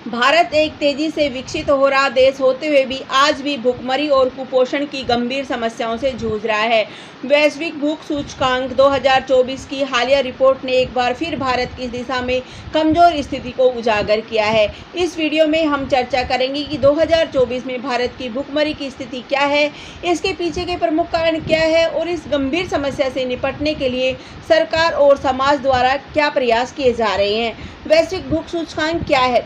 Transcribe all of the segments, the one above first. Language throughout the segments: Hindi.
भारत एक तेजी से विकसित हो रहा देश होते हुए भी आज भी भुखमरी और कुपोषण की गंभीर समस्याओं से जूझ रहा है। वैश्विक भूख सूचकांक 2024 की हालिया रिपोर्ट ने एक बार फिर भारत की दिशा में कमजोर स्थिति को उजागर किया है। इस वीडियो में हम चर्चा करेंगे कि 2024 में भारत की भुखमरी की स्थिति क्या है, इसके पीछे के प्रमुख कारण क्या है और इस गंभीर समस्या से निपटने के लिए सरकार और समाज द्वारा क्या प्रयास किए जा रहे हैं। वैश्विक भूख सूचकांक क्या है?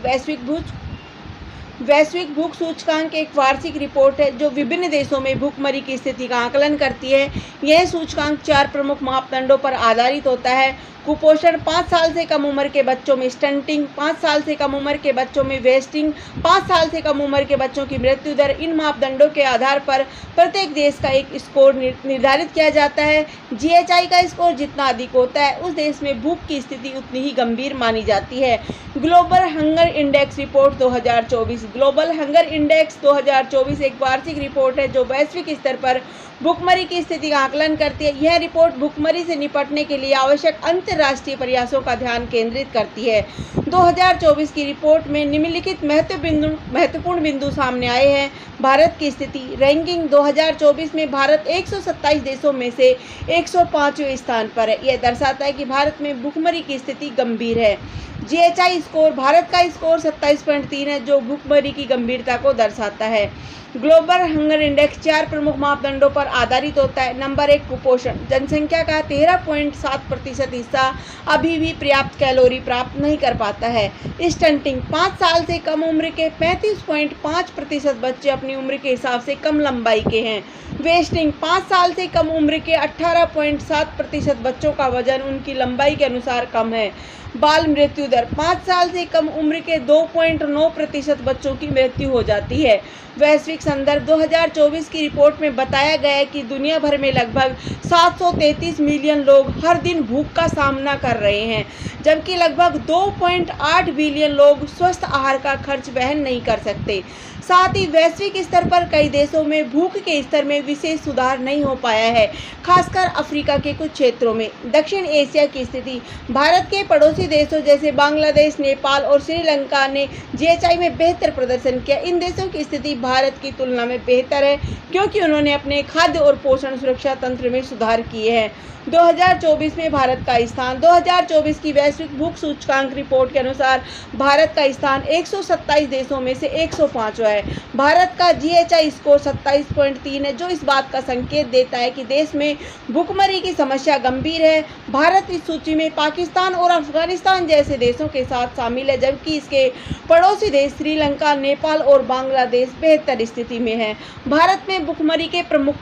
वैश्विक भूख सूचकांक एक वार्षिक रिपोर्ट है जो विभिन्न देशों में भुखमरी की स्थिति का आकलन करती है। यह सूचकांक 4 प्रमुख मापदंडों पर आधारित होता है। कुपोषण, 5 साल से कम उम्र के बच्चों में स्टंटिंग, 5 साल से कम उम्र के बच्चों में वेस्टिंग, 5 साल से कम उम्र के बच्चों की मृत्यु दर। इन मापदंडों के आधार पर प्रत्येक देश का एक स्कोर निर्धारित किया जाता है। GHI का स्कोर जितना अधिक होता है उस देश में भूख की स्थिति उतनी ही गंभीर मानी जाती है। Global hunger index report 2024। Global hunger index 2024 एक वार्षिक रिपोर्ट है जो वैश्विक स्तर पर भुखमरी की स्थिति का आकलन करती है। यह रिपोर्ट भुखमरी से निपटने के लिए आवश्यक अंतर्राष्ट्रीय प्रयासों का ध्यान केंद्रित करती है। 2024 की रिपोर्ट में निम्नलिखित महत्वपूर्ण बिंदु सामने आए हैं। भारत की स्थिति रैंकिंग 2024 में भारत 127 देशों में से 105वें स्थान पर है। यह दर्शाता है कि भारत में भुखमरी की स्थिति गंभीर है। GHI स्कोर, भारत का स्कोर 27.3 है जो भुखमरी की गंभीरता को दर्शाता है। ग्लोबल हंगर इंडेक्स 4 प्रमुख मापदंडों पर आधारित होता है। नंबर 1, कुपोषण। जनसंख्या का 13.7% हिस्सा अभी भी पर्याप्त कैलोरी प्राप्त नहीं कर पाता है। स्टंटिंग, 5 साल से कम उम्र के 35.5% बच्चे अपनी उम्र के हिसाब से कम लंबाई के हैं। वेस्टिंग, 5 साल से कम उम्र के 18.7% बच्चों का वजन उनकी लंबाई के अनुसार कम है। बाल मृत्यु दर, 5 साल से कम उम्र के 2.9% बच्चों की मृत्यु हो जाती है। वैश्विक संदर्भ 2024 की रिपोर्ट में बताया गया है कि दुनिया भर में लगभग 733 मिलियन लोग हर दिन भूख का सामना कर रहे हैं, जबकि लगभग 2.8 बिलियन लोग स्वस्थ आहार का खर्च वहन नहीं कर सकते। साथ ही वैश्विक स्तर पर कई देशों में भूख के स्तर में विशेष सुधार नहीं हो पाया है, खासकर अफ्रीका के कुछ क्षेत्रों में। दक्षिण एशिया की स्थिति, भारत के पड़ोसी देशों जैसे बांग्लादेश, नेपाल और श्रीलंका ने GHI में बेहतर प्रदर्शन किया। इन देशों की स्थिति भारत की तुलना में बेहतर है क्योंकि उन्होंने अपने खाद्य और पोषण सुरक्षा तंत्र में सुधार किए हैं। 2024 में भारत का स्थान, 2024 की वैश्विक भूख सूचकांक रिपोर्ट के अनुसार भारत का स्थान 127 देशों में से 105वां है। भारत का GHI स्कोर 27.3 है जो इस बात का संकेत देता है कि देश में भुखमरी की समस्या गंभीर है। भारत इस सूची में पाकिस्तान और अफगानिस्तान जैसे देशों के साथ शामिल है, जबकि इसके पड़ोसी देश श्रीलंका, नेपाल और बांग्लादेश बेहतर स्थिति में है। भारत में भुखमरी के प्रमुख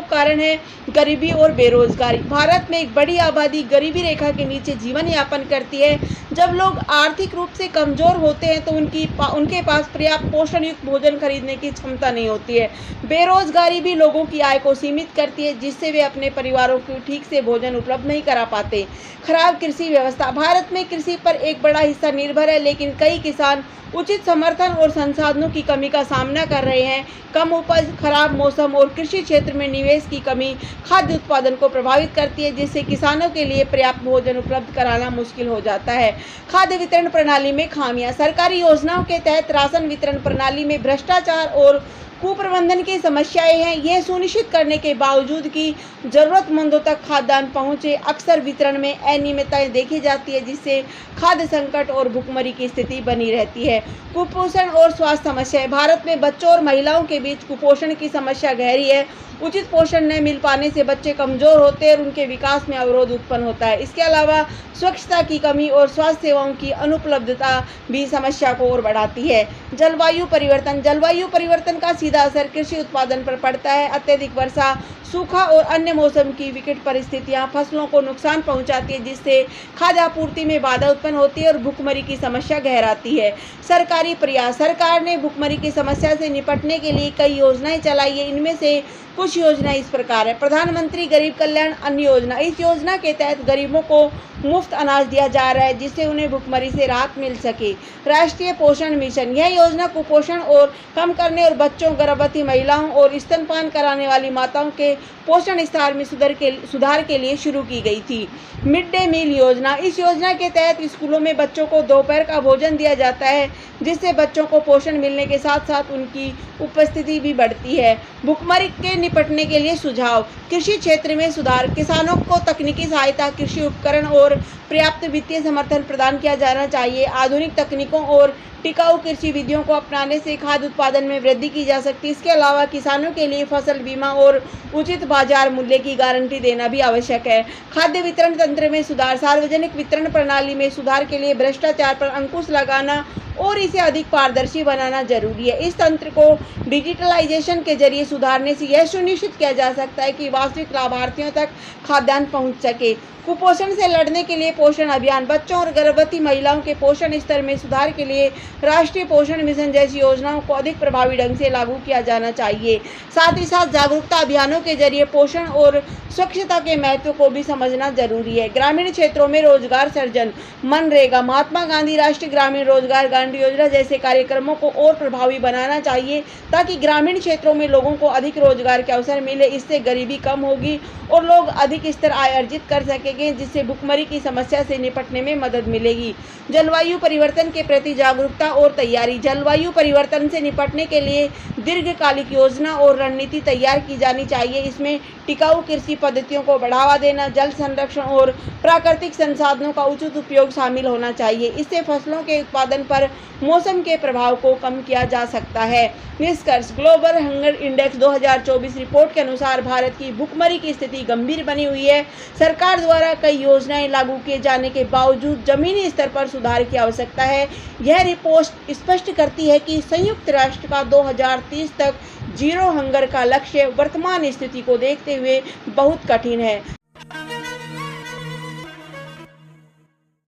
कारण है गरीबी और बेरोजगारी। भारत में एक बड़ी आबादी गरीबी रेखा के नीचे जीवन यापन करती है। जब लोग आर्थिक रूप से कमजोर होते हैं तो उनके पास पर्याप्त पोषण युक्त भोजन खरीदने की क्षमता नहीं होती है। बेरोजगारी भी लोगों की आय को सीमित करती है, जिससे वे अपने परिवारों को ठीक से भोजन उपलब्ध नहीं करा पाते। खराब कृषि व्यवस्था, भारत में कृषि पर एक बड़ा हिस्सा निर्भर है, लेकिन कई किसान उचित समर्थन और संसाधनों की कमी का सामना कर रहे हैं। कम उपज, खराब मौसम और कृषि क्षेत्र में निवेश की कमी खाद्य उत्पादन को प्रभावित करती है, जिससे किसानों के लिए पर्याप्त भोजन उपलब्ध कराना मुश्किल हो जाता है। खाद्य वितरण प्रणाली में खामियां, सरकारी योजनाओं के तहत राशन वितरण प्रणाली में भ्रष्टाचार और कुप्रबंधन की समस्याएं हैं। यह सुनिश्चित करने के बावजूद कि जरूरतमंदों तक खाद्यान्न पहुंचे, अक्सर वितरण में अनियमितताएं देखी जाती है, जिससे खाद्य संकट और भुखमरी की स्थिति बनी रहती है। कुपोषण और स्वास्थ्य समस्याएं, भारत में बच्चों और महिलाओं के बीच कुपोषण की समस्या गहरी है। उचित पोषण न मिल पाने से बच्चे कमजोर होते हैं और उनके विकास में अवरोध उत्पन्न होता है। इसके अलावा स्वच्छता की कमी और स्वास्थ्य सेवाओं की अनुपलब्धता भी समस्या को और बढ़ाती है। जलवायु परिवर्तन का सीधा असर कृषि उत्पादन पर पड़ता है। अत्यधिक वर्षा, सूखा और अन्य मौसम की विकट परिस्थितियां फसलों को नुकसान पहुंचाती है, जिससे खाद्य आपूर्ति में बाधा उत्पन्न होती है और भुखमरी की समस्या गहराती है। सरकारी प्रयास, सरकार ने भुखमरी की समस्या से निपटने के लिए कई योजनाएं चलाई है। इनमें से कुछ योजनाएं इस प्रकार है। प्रधानमंत्री गरीब कल्याण अन्न योजना, इस योजना के तहत गरीबों को मुफ्त अनाज दिया जा रहा है, जिससे उन्हें भुखमरी से राहत मिल सके। राष्ट्रीय पोषण मिशन, यह योजना कुपोषण और कम करने और बच्चों, गर्भवती महिलाओं और स्तनपान कराने वाली माताओं के पोषण स्तर में सुधार के लिए शुरू की गई थी। मिड डे मील योजना, इस योजना के तहत स्कूलों में बच्चों को दोपहर का भोजन दिया जाता है, जिससे बच्चों को पोषण मिलने के साथ साथ उनकी उपस्थिति भी बढ़ती है। भुखमरी के निपटने के लिए सुझाव, कृषि क्षेत्र में सुधार, किसानों को तकनीकी सहायता, कृषि उपकरण और पर्याप्त वित्तीय समर्थन प्रदान किया जाना चाहिए। आधुनिक तकनीकों और टिकाऊ कृषि विधियों को अपनाने से खाद्य उत्पादन में वृद्धि की जा सकती है। इसके अलावा किसानों के लिए फसल बीमा और उचित बाजार मूल्य की गारंटी देना भी आवश्यक है। खाद्य वितरण तंत्र में सुधार, सार्वजनिक वितरण प्रणाली में सुधार के लिए भ्रष्टाचार पर अंकुश लगाना और इसे अधिक पारदर्शी बनाना जरूरी है। इस तंत्र को डिजिटलाइजेशन के जरिए सुधारने से यह सुनिश्चित किया जा सकता है कि वास्तविक लाभार्थियों तक खाद्यान्न पहुंच सके। कुपोषण से लड़ने के लिए पोषण अभियान, बच्चों और गर्भवती महिलाओं के पोषण स्तर में सुधार के लिए राष्ट्रीय पोषण मिशन जैसी योजनाओं को अधिक प्रभावी ढंग से लागू किया जाना चाहिए। साथ ही साथ जागरूकता अभियानों के जरिए पोषण और स्वच्छता के महत्व को भी समझना जरूरी है। ग्रामीण क्षेत्रों में रोजगार सृजन, मनरेगा, महात्मा गांधी राष्ट्रीय ग्रामीण रोजगार गारंटी योजना जैसे कार्यक्रमों को और प्रभावी बनाना चाहिए, ताकि ग्रामीण क्षेत्रों में लोगों को अधिक रोजगार के अवसर मिले। इससे गरीबी कम होगी और लोग अधिक स्तर आय अर्जित कर सकेंगे, जिससे भुखमरी की समस्या से निपटने में मदद मिलेगी। जलवायु परिवर्तन के प्रति जागरूकता और तैयारी, जलवायु परिवर्तन से निपटने के लिए दीर्घकालिक योजना और रणनीति तैयार की जानी चाहिए। इसमें टिकाऊ कृषि पद्धतियों को बढ़ावा देना, जल संरक्षण और प्राकृतिक संसाधनों का उचित उपयोग शामिल होना चाहिए। इससे फसलों के उत्पादन पर मौसम के प्रभाव को कम किया जा सकता है। निष्कर्ष, ग्लोबल हंगर इंडेक्स 2024 रिपोर्ट के अनुसार भारत की भुखमरी की स्थिति गंभीर बनी हुई है। सरकार द्वारा कई योजनाएं लागू किए जाने के बावजूद जमीनी स्तर पर सुधार की आवश्यकता है। यह रिपोर्ट स्पष्ट करती है कि संयुक्त राष्ट्र का 2030 तक जीरो हंगर का लक्ष्य वर्तमान स्थिति को देखते हुए बहुत कठिन है।